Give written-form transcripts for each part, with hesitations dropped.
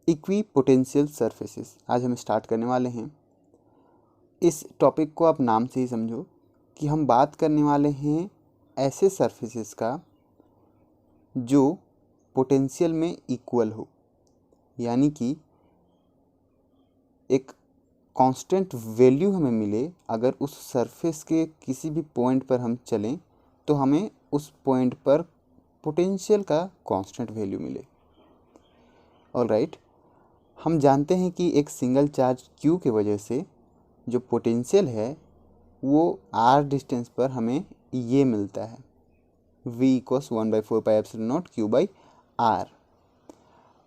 Equi potential surfaces आज हम start करने वाले हैं। इस टॉपिक को आप नाम से ही समझो कि हम बात करने वाले हैं ऐसे सरफेसेस का जो पोटेंशियल में इक्वल हो, यानी कि एक कांस्टेंट वैल्यू हमें मिले। अगर उस सरफेस के किसी भी पॉइंट पर हम चलें तो हमें उस पॉइंट पर पोटेंशियल का कांस्टेंट वैल्यू मिले। ऑलराइट, हम जानते हैं कि एक सिंगल चार्ज Q के वजह से जो पोटेंशियल है वो r डिस्टेंस पर हमें ये मिलता है, V = 1/4πε0 Q/r।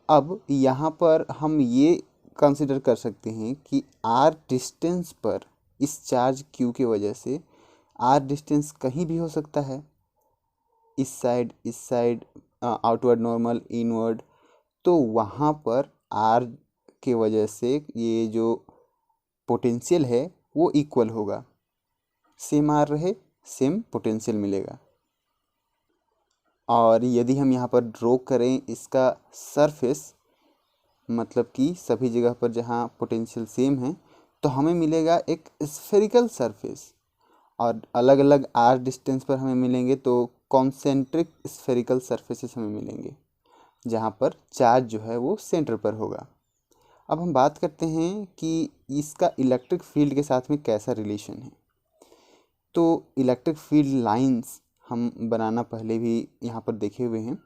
अब यहाँ पर हम ये कंसिडर कर सकते हैं कि r डिस्टेंस पर इस चार्ज Q के वजह से r डिस्टेंस कहीं भी हो सकता है, इस साइड, आउटवर्ड नॉर्मल, इनवर्ड। तो वहाँ पर r के वजह से ये जो पोटेंशियल है वो इक्वल होगा, सेम r रहे सेम पोटेंशियल मिलेगा। और यदि हम यहाँ पर ड्रॉ करें इसका सरफेस, मतलब कि सभी जगह पर जहाँ पोटेंशियल सेम है, तो हमें मिलेगा एक स्फेरिकल सरफेस। और अलग अलग r डिस्टेंस पर हमें मिलेंगे तो कॉन्सेंट्रिक स्फेरिकल सरफेसेस हमें मिलेंगे, जहाँ पर चार्ज जो है वो सेंटर पर होगा। अब हम बात करते हैं कि इसका इलेक्ट्रिक फील्ड के साथ में कैसा रिलेशन है। तो इलेक्ट्रिक फील्ड लाइंस हम बनाना पहले भी यहाँ पर देखे हुए हैं।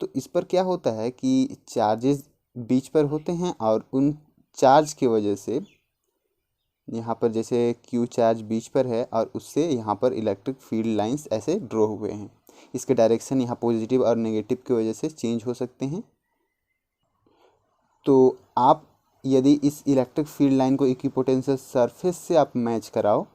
तो इस पर क्या होता है कि चार्जेस बीच पर होते हैं और उन चार्ज की वजह से यहाँ पर जैसे Q चार्ज बीच पर है और उससे यहाँ पर इलेक्ट्रिक फील्ड लाइंस ऐसे ड्रॉ हुए हैं। इसके डायरेक्शन यहाँ पॉजिटिव और नेगेटिव की वजह से चेंज हो सकते हैं। तो आप यदि इस इलेक्ट्रिक फील्ड लाइन को इक्विपोटेंशियल सरफेस से आप मैच कराओ,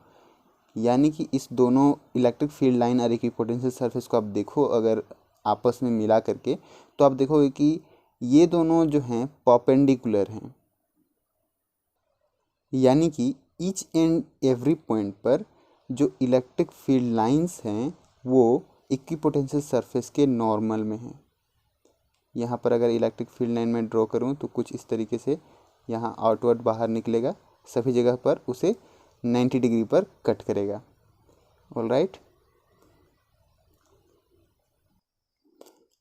यानी कि इस दोनों इलेक्ट्रिक फील्ड लाइन और इक्विपोटेंशियल सरफेस को आप देखो अगर आपस में मिला करके, तो आप देखोगे कि ये दोनों जो हैं परपेंडिकुलर हैं, यानी कि ईच एंड एवरी पॉइंट पर जो इलेक्ट्रिक फील्ड लाइंस हैं वो इक्विपोटेंशियल सरफेस के नॉर्मल में हैं। यहाँ पर अगर इलेक्ट्रिक फील्ड लाइन में ड्रॉ करूँ तो कुछ इस तरीके से यहाँ आउटवर्ड बाहर निकलेगा, सभी जगह पर उसे 90 डिग्री पर कट करेगा। ऑलराइट,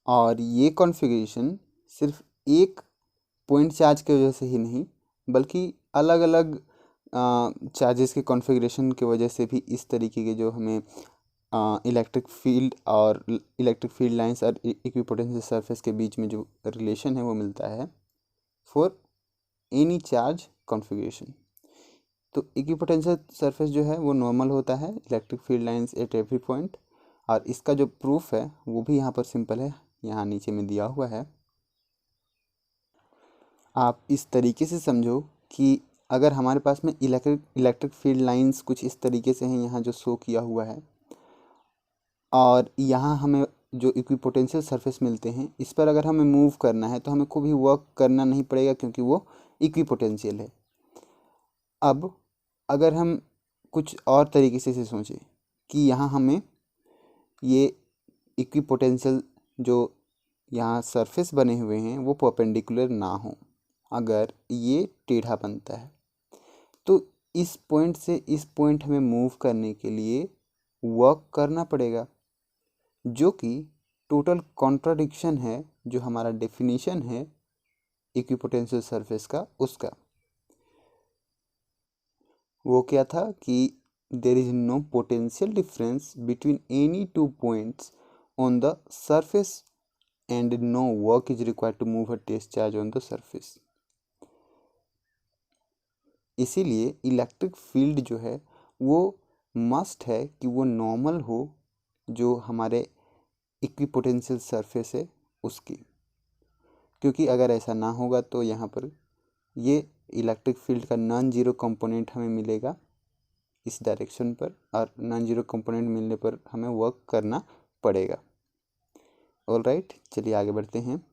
और ये कॉन्फ़िगरेशन सिर्फ एक पॉइंट चार्ज की वजह से ही नहीं, बल्कि अलग अलग चार्जेस के कॉन्फ़िगरेशन की वजह से भी इस तरीके के जो हमें इलेक्ट्रिक फील्ड और इलेक्ट्रिक फील्ड लाइंस और इक्विपोटेंशियल सरफेस के बीच में जो रिलेशन है वो मिलता है फॉर एनी चार्ज कॉन्फ़िगरेशन। तो इक्विपोटेंशियल सरफेस जो है वो नॉर्मल होता है, electric field lines at every point. और इसका जो प्रूफ है वो भी यहाँ पर सिंपल है, यहाँ नीचे में दिया हुआ है। आप इस तरीके से समझो कि अगर हमारे पास में इलेक्ट्रिक फील्ड लाइंस कुछ इस तरीके से हैं, यहाँ जो शो किया हुआ है, और यहाँ हमें जो इक्विपोटेंशियल सरफेस मिलते हैं, इस पर अगर हमें मूव करना है तो हमें कोई भी वर्क करना नहीं पड़ेगा क्योंकि वो इक्विपोटेंशियल है। अब अगर हम कुछ और तरीके से सोचें कि यहाँ हमें ये इक्विपोटेंशियल जो यहाँ सरफेस बने हुए हैं वो परपेंडिकुलर ना हो, अगर ये टेढ़ा बनता है, तो इस पॉइंट से इस पॉइंट हमें मूव करने के लिए वर्क करना पड़ेगा, जो कि टोटल कॉन्ट्राडिक्शन है जो हमारा डेफिनेशन है इक्विपोटेंशियल सरफेस का, उसका। वो क्या था कि there is no potential difference between any two points on the surface and no work is required to move a test charge on the surface. इसीलिए इलेक्ट्रिक फील्ड जो है वो मस्ट है कि वो नॉर्मल हो, जो हमारे इक्विपोटेंशियल सरफेस है उसकी, क्योंकि अगर ऐसा ना होगा तो यहाँ पर ये इलेक्ट्रिक फील्ड का नॉन जीरो कंपोनेंट हमें मिलेगा इस डायरेक्शन पर, और नॉन जीरो कंपोनेंट मिलने पर हमें वर्क करना पड़ेगा। ऑलराइट, चलिए आगे बढ़ते हैं।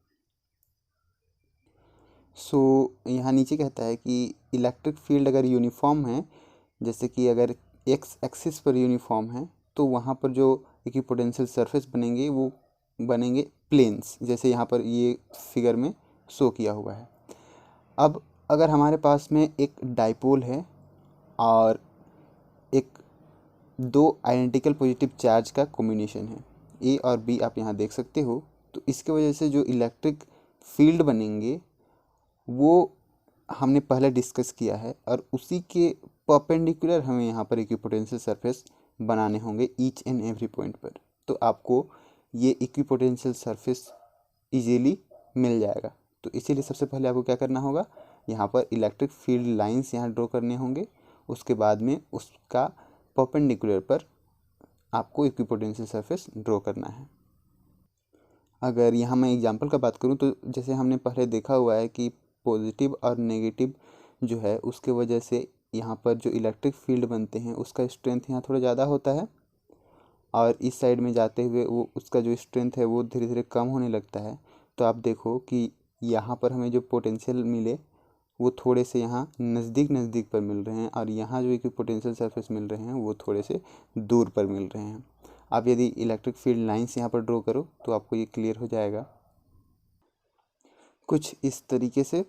यहाँ नीचे कहता है कि इलेक्ट्रिक फील्ड अगर यूनिफॉर्म है, जैसे कि अगर एक्स एक्सिस पर यूनिफॉर्म है, तो वहाँ पर जो इक्विपोटेंशियल सरफेस बनेंगे वो बनेंगे प्लेन्स, जैसे यहाँ पर ये फिगर में शो किया हुआ है। अब अगर हमारे पास में एक डाइपोल है और एक दो आइडेंटिकल पॉजिटिव चार्ज का कॉम्बिनेशन है, ए और बी आप यहाँ देख सकते हो, तो इसके वजह से जो इलेक्ट्रिक फील्ड बनेंगे वो हमने पहले डिस्कस किया है, और उसी के परपेंडिकुलर हमें यहाँ पर इक्विपोटेंशियल सरफेस बनाने होंगे ईच एंड एवरी पॉइंट पर। तो आपको ये इक्विपोटेंशियल सरफेस इजीली मिल जाएगा। तो इसीलिए सबसे पहले आपको क्या करना होगा, यहाँ पर इलेक्ट्रिक फील्ड लाइंस यहाँ ड्रॉ करने होंगे, उसके बाद में उसका परपेंडिकुलर पर आपको इक्विपोटेंशियल सरफेस ड्रॉ करना है। अगर यहाँ मैं एग्जांपल का बात करूँ तो जैसे हमने पहले देखा हुआ है कि पॉजिटिव और नेगेटिव जो है उसके वजह से यहाँ पर जो इलेक्ट्रिक फील्ड बनते हैं उसका स्ट्रेंथ यहाँ थोड़ा ज़्यादा होता है, और इस साइड में जाते हुए वो उसका जो स्ट्रेंथ है वो धीरे धीरे कम होने लगता है। तो आप देखो कि यहाँ पर हमें जो पोटेंशियल मिले वो थोड़े से यहाँ नज़दीक नज़दीक पर मिल रहे हैं, और यहाँ जो इक्विपोटेंशियल सरफेस मिल रहे हैं वो थोड़े से दूर पर मिल रहे हैं। आप यदि इलेक्ट्रिक फील्ड लाइंस यहाँ पर ड्रॉ करो तो आपको ये क्लियर हो जाएगा कुछ इस तरीके से।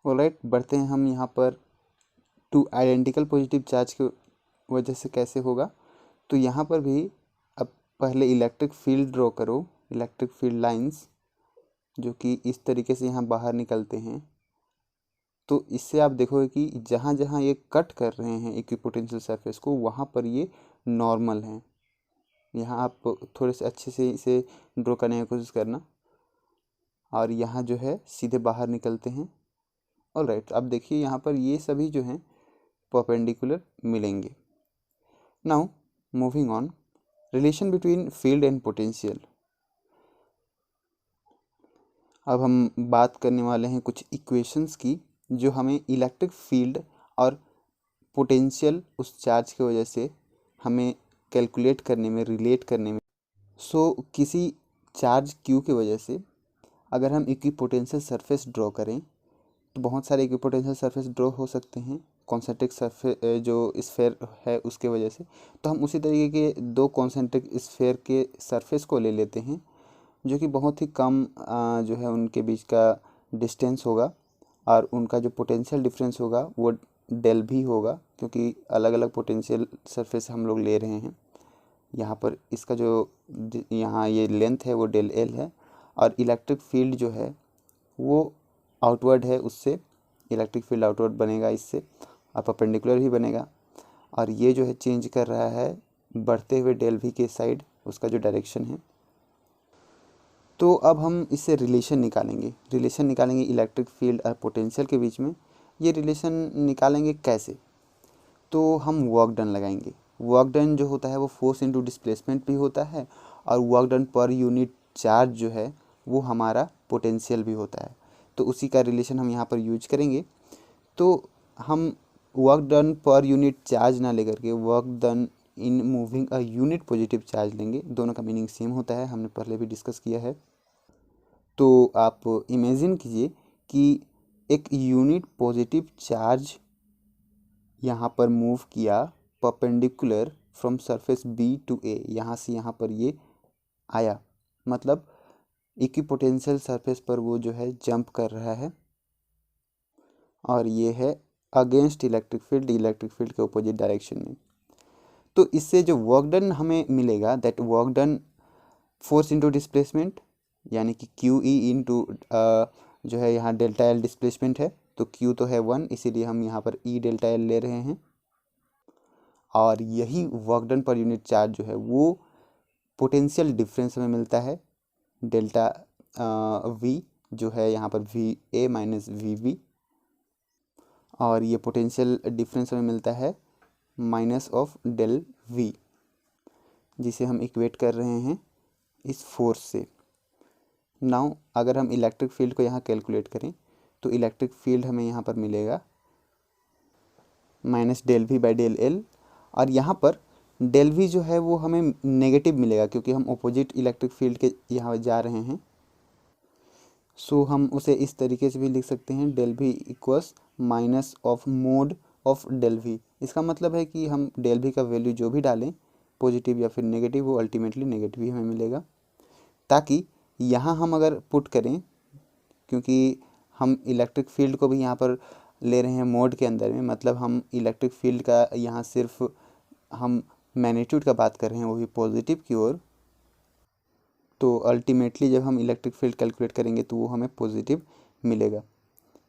ऑलराइट, बढ़ते हैं हम यहाँ पर टू आइडेंटिकल पॉजिटिव चार्ज की वजह से कैसे होगा। तो यहाँ पर भी अब पहले इलेक्ट्रिक फील्ड ड्रॉ करो, इलेक्ट्रिक फील्ड लाइंस जो कि इस तरीके से यहाँ बाहर निकलते हैं। तो इससे आप देखोगे कि जहाँ जहाँ ये कट कर रहे हैं इक्विपोटेंशियल सरफेस को वहाँ पर ये नॉर्मल हैं। यहाँ आप थोड़े से अच्छे से इसे ड्रॉ करने की कोशिश करना, और यहाँ जो है सीधे बाहर निकलते हैं। ऑलराइट, अब देखिए यहाँ पर ये सभी जो हैं परपेंडिकुलर मिलेंगे। Now moving on, relation between field and potential. अब हम बात करने वाले हैं कुछ इक्वेशंस की जो हमें इलेक्ट्रिक फील्ड और पोटेंशियल उस चार्ज की वजह से हमें कैलकुलेट करने में, रिलेट करने में। किसी चार्ज Q की वजह से अगर हम इक्विपोटेंशियल सरफेस ड्रॉ करें तो बहुत सारे इक्विपोटेंशियल सरफेस ड्रॉ हो सकते हैं कॉन्सेंट्रिक सरफेस जो स्फेयर है उसके वजह से। तो हम उसी तरीके के दो कॉन्सेंट्रिक स्फेयर के सरफेस को ले लेते हैं जो कि बहुत ही कम जो है उनके बीच का डिस्टेंस होगा, और उनका जो पोटेंशियल डिफरेंस होगा वो डेल भी होगा, क्योंकि अलग अलग पोटेंशियल सरफेस हम लोग ले रहे हैं। यहाँ पर इसका जो यहाँ ये लेंथ है वो डेल एल है, और इलेक्ट्रिक फील्ड जो है वो आउटवर्ड है, उससे इलेक्ट्रिक फील्ड आउटवर्ड बनेगा इससे, और परपेंडिकुलर भी बनेगा, और ये जो है चेंज कर रहा है बढ़ते हुए डेल वी के साइड, उसका जो डायरेक्शन है। तो अब हम इससे रिलेशन निकालेंगे इलेक्ट्रिक फील्ड और पोटेंशियल के बीच में। ये रिलेशन निकालेंगे कैसे? तो हम वर्क डन लगाएंगे। वर्क डन जो होता है वो फोर्स इनटू डिस्प्लेसमेंट भी होता है, और work done per unit charge जो है वो हमारा पोटेंशियल भी होता है। तो उसी का रिलेशन हम यहाँ पर यूज करेंगे। तो हम work done per unit charge ना लेकर के work done in moving a unit positive charge लेंगे। दोनों का मीनिंग सेम होता है, हमने पहले भी डिस्कस किया है। तो आप इमेजिन कीजिए कि एक यूनिट पॉजिटिव चार्ज यहाँ पर मूव किया perpendicular from surface B to A, यहाँ से यहाँ पर ये आया, मतलब इक्विपोटेंशियल सरफेस पर वो जो है जंप कर रहा है, और ये है अगेंस्ट इलेक्ट्रिक फील्ड के अपोजिट डायरेक्शन में। तो इससे जो वर्क डन हमें मिलेगा that work done force into displacement, यानी कि क्यू ई इंटू जो है यहाँ डेल्टा एल डिस्प्लेसमेंट है, तो क्यू तो है 1 इसीलिए हम यहाँ पर ई डेल्टा एल ले रहे हैं, और यही work done per unit charge जो है वो पोटेंशियल डिफरेंस हमें मिलता है डेल्टा वी जो है यहाँ पर V A minus V B, और ये पोटेंशियल डिफरेंस हमें मिलता है माइनस ऑफ डेल वी, जिसे हम इक्वेट कर रहे हैं इस फोर्स से। नाउ अगर हम इलेक्ट्रिक फील्ड को यहाँ कैलकुलेट करें तो इलेक्ट्रिक फील्ड हमें यहाँ पर मिलेगा minus del V by del L, और यहाँ पर डेल वी जो है वो हमें नेगेटिव मिलेगा क्योंकि हम अपोजिट इलेक्ट्रिक फील्ड के यहाँ जा रहे हैं। सो हम उसे इस तरीके से भी लिख सकते हैं, del V equals minus of mod of del V. इसका मतलब है कि हम डेल वी का वैल्यू जो भी डालें पॉजिटिव या फिर नेगेटिव, वो अल्टीमेटली नेगेटिव ही हमें मिलेगा। ताकि यहाँ हम अगर पुट करें, क्योंकि हम इलेक्ट्रिक फील्ड को भी यहाँ पर ले रहे हैं मोड के अंदर में, मतलब हम इलेक्ट्रिक फील्ड का यहाँ सिर्फ हम मैग्नीट्यूड का बात कर रहे हैं, वो भी पॉजिटिव की ओर। तो अल्टीमेटली जब हम इलेक्ट्रिक फील्ड कैलकुलेट करेंगे तो वो हमें पॉजिटिव मिलेगा।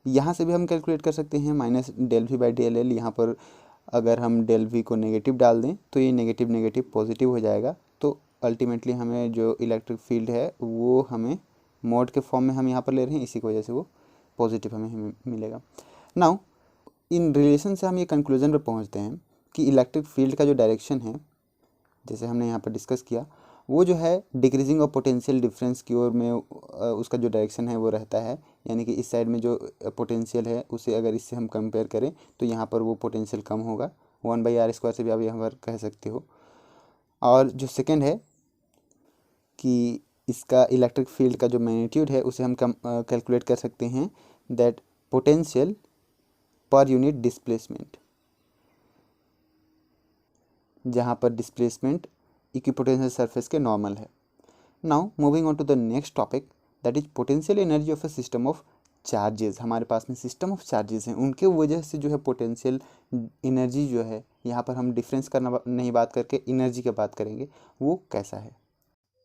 यहाँ से भी हम कैलकुलेट कर सकते हैं minus del V by del L. यहाँ पर अगर हम डेल वी को नेगेटिव डाल दें तो ये नेगेटिव नेगेटिव पॉजिटिव हो जाएगा। तो अल्टीमेटली हमें जो इलेक्ट्रिक फील्ड है वो हमें मोड के फॉर्म में हम यहाँ पर ले रहे हैं, इसी की वजह से वो पॉजिटिव हमें मिलेगा। नाउ इन रिलेशन से हम ये कंक्लूजन पर पहुँचते हैं कि इलेक्ट्रिक फील्ड का जो डायरेक्शन है, जैसे हमने यहाँ पर डिस्कस किया, वो जो है डिक्रीजिंग ऑफ पोटेंशियल डिफरेंस की ओर में उसका जो डायरेक्शन है वो रहता है। यानी कि इस साइड में जो पोटेंशियल है उसे अगर इससे हम कंपेयर करें तो यहाँ पर वो पोटेंशियल कम होगा, 1/r² से भी आप यहाँ पर कह सकते हो। और जो सेकंड है कि इसका इलेक्ट्रिक फील्ड का जो मैग्नीट्यूड है उसे हम कैलकुलेट कर सकते हैं, that potential per unit displacement, जहाँ पर डिस्प्लेसमेंट इक्विपोटेंशियल सरफेस के नॉर्मल है। Now moving on to the next topic, that is potential energy of a system of charges. हमारे पास में सिस्टम ऑफ चार्जेस हैं, उनके वजह से जो है पोटेंशियल एनर्जी जो है, यहाँ पर हम डिफरेंस करना नहीं बात करके एनर्जी की बात करेंगे, वो कैसा है।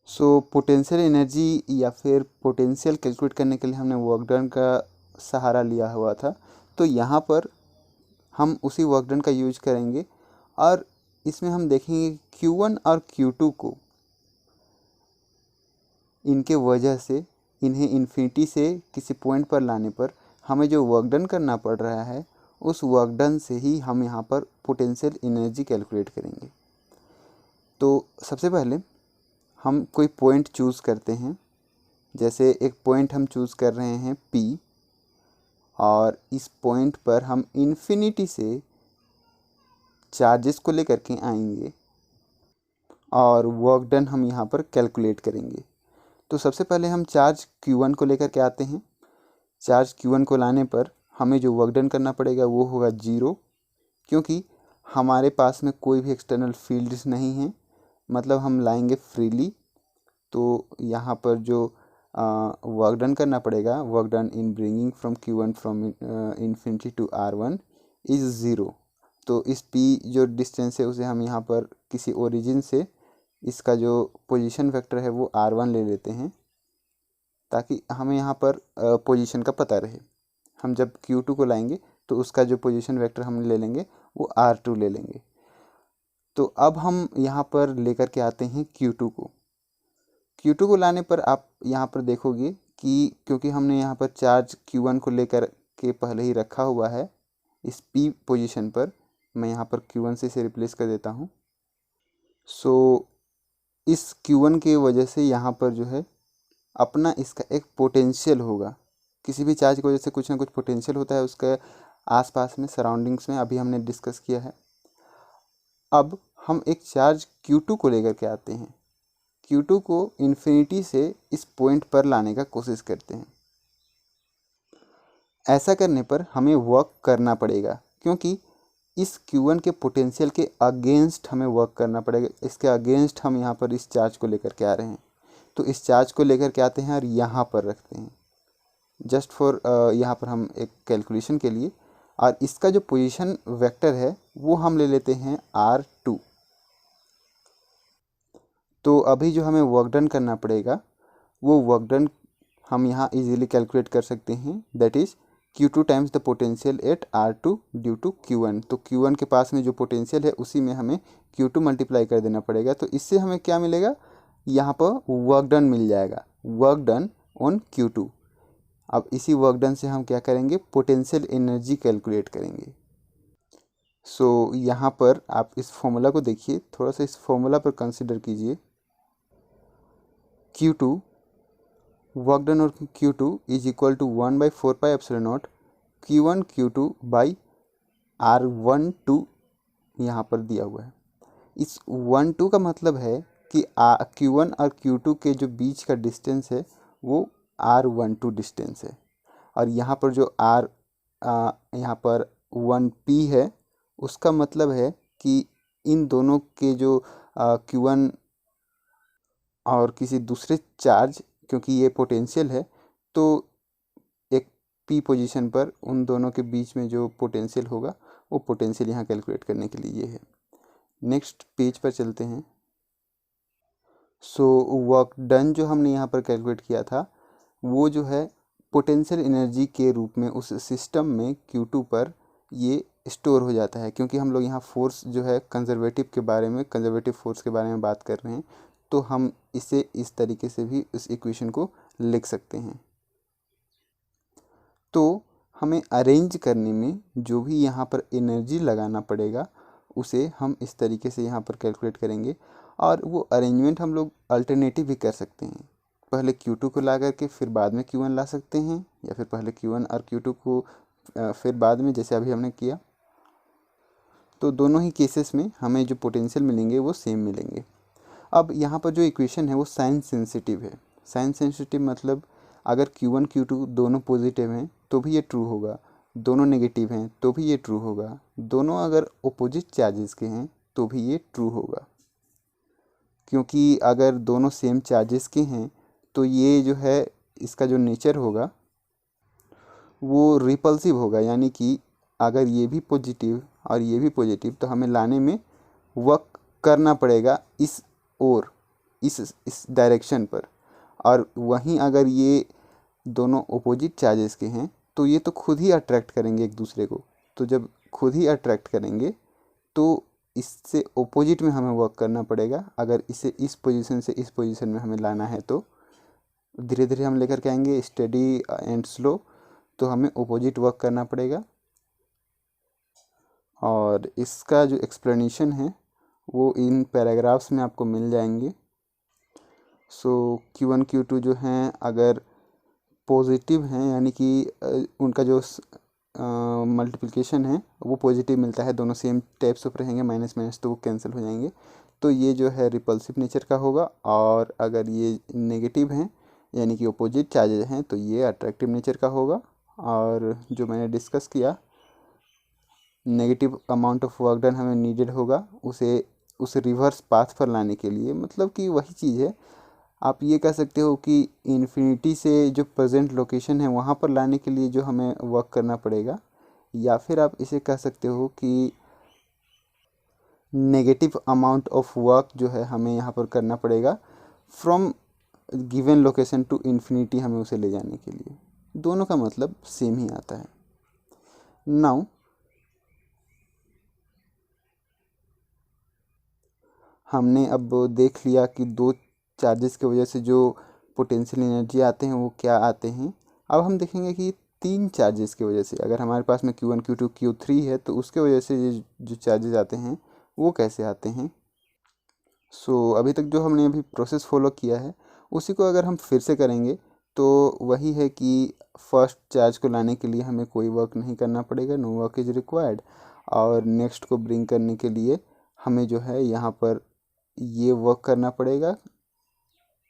सो पोटेंशियल एनर्जी या फिर पोटेंशियल कैलकुलेट करने के लिए हमने वर्क डन का सहारा लिया हुआ था। तो यहाँ पर हम उसी वर्क डन का यूज करेंगे और इसमें हम देखेंगे Q1 और Q2 को, इनके वजह से इन्हें इन्फिनिटी से किसी पॉइंट पर लाने पर हमें जो वर्क डन करना पड़ रहा है, उस वर्क डन से ही हम यहाँ पर पोटेंशियल एनर्जी कैलकुलेट करेंगे। तो सबसे पहले हम कोई पॉइंट चूज़ करते हैं, जैसे एक पॉइंट हम चूज़ कर रहे हैं P, और इस पॉइंट पर हम इन्फिनिटी से चार्जेस को लेकर के आएंगे और वर्क डन हम यहाँ पर कैलकुलेट करेंगे। तो सबसे पहले हम चार्ज Q1 को लेकर के आते हैं। चार्ज Q1 को लाने पर हमें जो वर्क डन करना पड़ेगा वो होगा 0, क्योंकि हमारे पास में कोई भी एक्सटर्नल फील्ड्स नहीं है, मतलब हम लाएंगे फ्रीली। तो यहाँ पर जो वर्क डन करना पड़ेगा, work done in bringing from Q1 from infinity to R1 is 0। तो इस P जो डिस्टेंस है उसे हम यहाँ पर किसी ओरिजिन से इसका जो पोजीशन वेक्टर है वो R1 ले लेते हैं, ताकि हमें यहाँ पर पोजीशन का पता रहे। हम जब Q2 को लाएंगे तो उसका जो पोजीशन वेक्टर हम ले लेंगे वो R2 ले लेंगे। तो अब हम यहाँ पर लेकर के आते हैं Q2 को। Q2 को लाने पर आप यहाँ पर देखोगे कि क्योंकि हमने यहाँ पर चार्ज Q1 को लेकर के पहले ही रखा हुआ है इस P पोजीशन पर, मैं यहाँ पर Q1 से इसे रिप्लेस कर देता हूँ। सो इस Q1 के वजह से यहाँ पर जो है अपना इसका एक पोटेंशियल होगा। किसी भी चार्ज की वजह से कुछ ना कुछ पोटेंशियल होता है उसके आसपास में, सराउंडिंग्स में, अभी हमने डिस्कस किया है। अब हम एक चार्ज Q2 को लेकर के आते हैं, Q2 को इन्फिनिटी से इस पॉइंट पर लाने का कोशिश करते हैं। ऐसा करने पर हमें वर्क करना पड़ेगा, क्योंकि इस Q1 के पोटेंशियल के अगेंस्ट हमें वर्क करना पड़ेगा। इसके अगेंस्ट हम यहाँ पर इस चार्ज को लेकर के आ रहे हैं, तो इस चार्ज को लेकर के आते हैं और यहाँ पर रखते हैं, जस्ट फॉर यहाँ पर हम एक कैलकुलेशन के लिए। और इसका जो पोजीशन वेक्टर है वो हम ले लेते हैं R2। तो अभी जो हमें वर्क डन करना पड़ेगा वो वर्क डन हम यहाँ इजीली कैलकुलेट कर सकते हैं, that is Q2 times the potential at R2 due to Q1। तो Q1 के पास में जो पोटेंशियल है उसी में हमें Q2 मल्टीप्लाई कर देना पड़ेगा। तो इससे हमें क्या मिलेगा, यहाँ पर वर्क डन मिल जाएगा, वर्क डन ऑन Q2। अब इसी वर्क डन से हम क्या करेंगे, पोटेंशियल एनर्जी कैलकुलेट करेंगे। सो यहाँ पर आप इस फॉर्मूला को देखिए, थोड़ा सा इस फॉर्मूला पर कंसिडर कीजिए। Q2 वर्क डन और Q2 is equal to 1/4πε0 Q1 Q2 by R12 यहाँ पर दिया हुआ है। इस 1/2 का मतलब है कि Q1 और Q2 के जो बीच का डिस्टेंस है वो R12 डिस्टेंस है, और यहाँ पर जो यहाँ पर 1P है उसका मतलब है कि इन दोनों के जो Q1 और किसी दूसरे चार्ज, क्योंकि ये पोटेंशियल है, तो एक पी पोजीशन पर उन दोनों के बीच में जो पोटेंशियल होगा वो पोटेंशियल यहाँ कैलकुलेट करने के लिए ये है। नेक्स्ट पेज पर चलते हैं। सो वर्क डन जो हमने यहाँ पर कैलकुलेट किया था वो जो है पोटेंशियल एनर्जी के रूप में उस सिस्टम में Q2 पर ये स्टोर हो जाता है, क्योंकि हम लोग यहाँ फोर्स जो है कंजर्वेटिव फोर्स के बारे में बात कर रहे हैं, तो हम इसे इस तरीके से भी इस इक्वेशन को लिख सकते हैं। तो हमें अरेंज करने में जो भी यहाँ पर एनर्जी लगाना पड़ेगा उसे हम इस तरीके से यहाँ पर कैलकुलेट करेंगे, और वो अरेंजमेंट हम लोग अल्टरनेटिव भी कर सकते हैं। पहले Q2 को ला करके फिर बाद में Q1 ला सकते हैं, या फिर पहले Q1 और Q2 को फिर बाद में, जैसे अभी हमने किया। तो दोनों ही केसेस में हमें जो पोटेंशियल मिलेंगे वो सेम मिलेंगे। अब यहाँ पर जो इक्वेशन है वो साइन सेंसिटिव है। साइन सेंसिटिव मतलब अगर Q1 Q2 दोनों पॉजिटिव हैं तो भी ये ट्रू होगा, दोनों नेगेटिव हैं तो भी ये ट्रू होगा, दोनों अगर अपोजिट चार्जेस के हैं तो भी ये ट्रू होगा। क्योंकि अगर दोनों सेम चार्जेस के हैं तो ये जो है इसका जो नेचर होगा वो रिपल्सिव होगा, यानी कि अगर ये भी पॉजिटिव और ये भी पॉजिटिव तो हमें लाने में वर्क करना पड़ेगा इस ओर, इस डायरेक्शन पर। और वहीं अगर ये दोनों अपोजिट चार्जेस के हैं तो ये तो खुद ही अट्रैक्ट करेंगे एक दूसरे को। तो जब खुद ही अट्रैक्ट करेंगे तो इससे अपोजिट में हमें वर्क करना पड़ेगा। अगर इसे इस पोजीशन से इस पोजीशन में हमें लाना है तो धीरे धीरे हम लेकर के आएंगे, स्टेडी एंड स्लो, तो हमें अपोजिट वर्क करना पड़ेगा। और इसका जो एक्सप्लेनेशन है वो इन पैराग्राफ्स में आपको मिल जाएंगे। सो Q1 Q2 जो हैं अगर पॉजिटिव हैं, यानी कि उनका जो मल्टीप्लिकेशन है वो पॉजिटिव मिलता है, दोनों सेम टाइप्स ऑफ रहेंगे, माइनस माइनस तो वो कैंसिल हो जाएंगे, तो ये जो है रिपल्सिव नेचर का होगा। और अगर ये नेगेटिव हैं यानी कि अपोजिट चार्जेस हैं तो ये अट्रैक्टिव नेचर का होगा। और जो मैंने डिस्कस किया, negative amount of work done हमें नीडेड होगा उसे उस रिवर्स पाथ पर लाने के लिए। मतलब कि वही चीज़ है, आप ये कह सकते हो कि इन्फिनिटी से जो प्रेजेंट लोकेशन है वहाँ पर लाने के लिए जो हमें वर्क करना पड़ेगा, या फिर आप इसे कह सकते हो कि नेगेटिव अमाउंट ऑफ वर्क जो है हमें यहाँ पर करना पड़ेगा from given location to infinity, हमें उसे ले जाने के लिए। दोनों का मतलब सेम ही आता है। नाउ हमने अब देख लिया कि दो चार्जेस की वजह से जो पोटेंशियल एनर्जी आते हैं वो क्या आते हैं। अब हम देखेंगे कि तीन चार्जेस की वजह से, अगर हमारे पास में Q1 Q2 Q3 है तो उसके वजह से ये जो चार्जेस आते हैं वो कैसे आते हैं। सो अभी तक जो हमने अभी प्रोसेस फॉलो किया है उसी को अगर हम फिर से करेंगे तो वही है कि फर्स्ट चार्ज को लाने के लिए हमें कोई वर्क नहीं करना पड़ेगा, नो वर्क इज़ रिक्वायर्ड। और नेक्स्ट को ब्रिंग करने के लिए हमें जो है यहाँ पर ये वर्क करना पड़ेगा।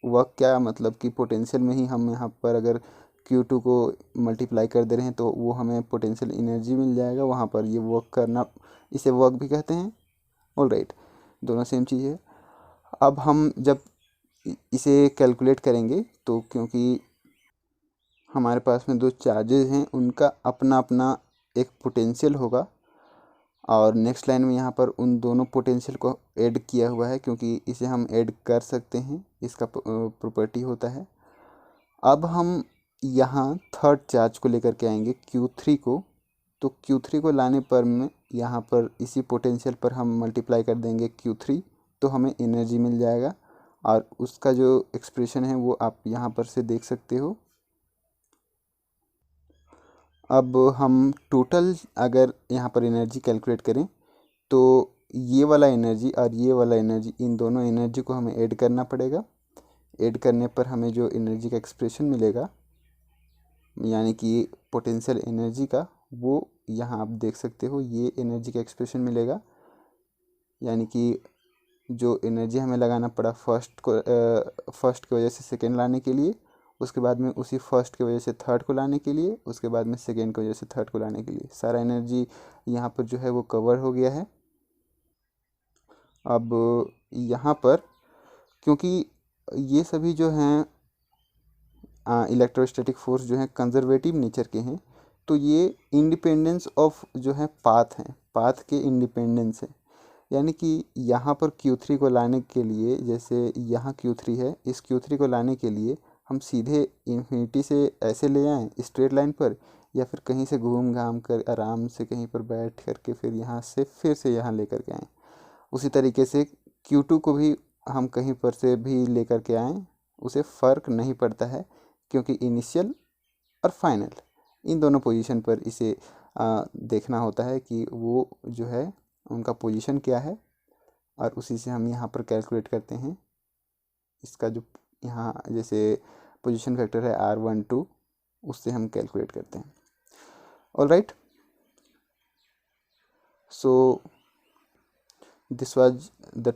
वर्क क्या मतलब कि पोटेंशियल में ही हम यहाँ पर अगर Q2 को मल्टीप्लाई कर दे रहे हैं तो वो हमें पोटेंशियल एनर्जी मिल जाएगा, वहाँ पर ये वर्क करना, इसे वर्क भी कहते हैं। ऑलराइट, दोनों सेम चीज़ है। अब हम जब इसे कैलकुलेट करेंगे तो क्योंकि हमारे पास में दो चार्जेस हैं उनका अपना अपना एक पोटेंशियल होगा, और नेक्स्ट लाइन में यहाँ पर उन दोनों पोटेंशियल को ऐड किया हुआ है क्योंकि इसे हम ऐड कर सकते हैं, इसका प्रॉपर्टी होता है। अब हम यहाँ थर्ड चार्ज को लेकर के आएंगे Q3 को, तो Q3 को लाने पर में यहाँ पर इसी पोटेंशियल पर हम मल्टीप्लाई कर देंगे Q3, तो हमें एनर्जी मिल जाएगा। और उसका जो एक्सप्रेशन है वो आप यहाँ पर से देख सकते हो। अब हम टोटल अगर यहाँ पर एनर्जी कैलकुलेट करें तो ये वाला एनर्जी और ये वाला एनर्जी, इन दोनों एनर्जी को हमें ऐड करना पड़ेगा। ऐड करने पर हमें जो एनर्जी का एक्सप्रेशन मिलेगा यानी कि पोटेंशियल एनर्जी का, वो यहाँ आप देख सकते हो, ये एनर्जी का एक्सप्रेशन मिलेगा। यानी कि जो एनर्जी हमें लगाना पड़ा फर्स्ट की वजह से सेकेंड लाने के लिए, उसके बाद में उसी फर्स्ट की वजह से थर्ड को लाने के लिए, उसके बाद में सेकेंड की वजह से थर्ड को लाने के लिए, सारा एनर्जी यहाँ पर जो है वो कवर हो गया है। अब यहाँ पर क्योंकि ये सभी जो हैं इलेक्ट्रोस्टैटिक फोर्स जो है कंजर्वेटिव नेचर के हैं, तो ये इंडिपेंडेंस ऑफ जो है पाथ है, पाथ के इंडिपेंडेंस है। यानी कि यहाँ पर Q3 को लाने के लिए, जैसे यहाँ Q3 है, इस Q3 को लाने के लिए हम सीधे इन्फिनिटी से ऐसे ले आएँ स्ट्रेट लाइन पर, या फिर कहीं से घूम घाम कर आराम से कहीं पर बैठ करके फिर यहाँ से फिर से यहाँ लेकर के आएँ। उसी तरीके से Q2 को भी हम कहीं पर से भी लेकर के आएँ, उसे फ़र्क नहीं पड़ता है, क्योंकि इनिशियल और फाइनल इन दोनों पोजीशन पर इसे देखना होता है कि वो जो है उनका पोजीशन क्या है, और उसी से हम यहाँ पर कैलकुलेट करते हैं इसका जो यहाँ जैसे पोजीशन फैक्टर है R12, उससे हम कैलकुलेट करते हैं। All right, so this was the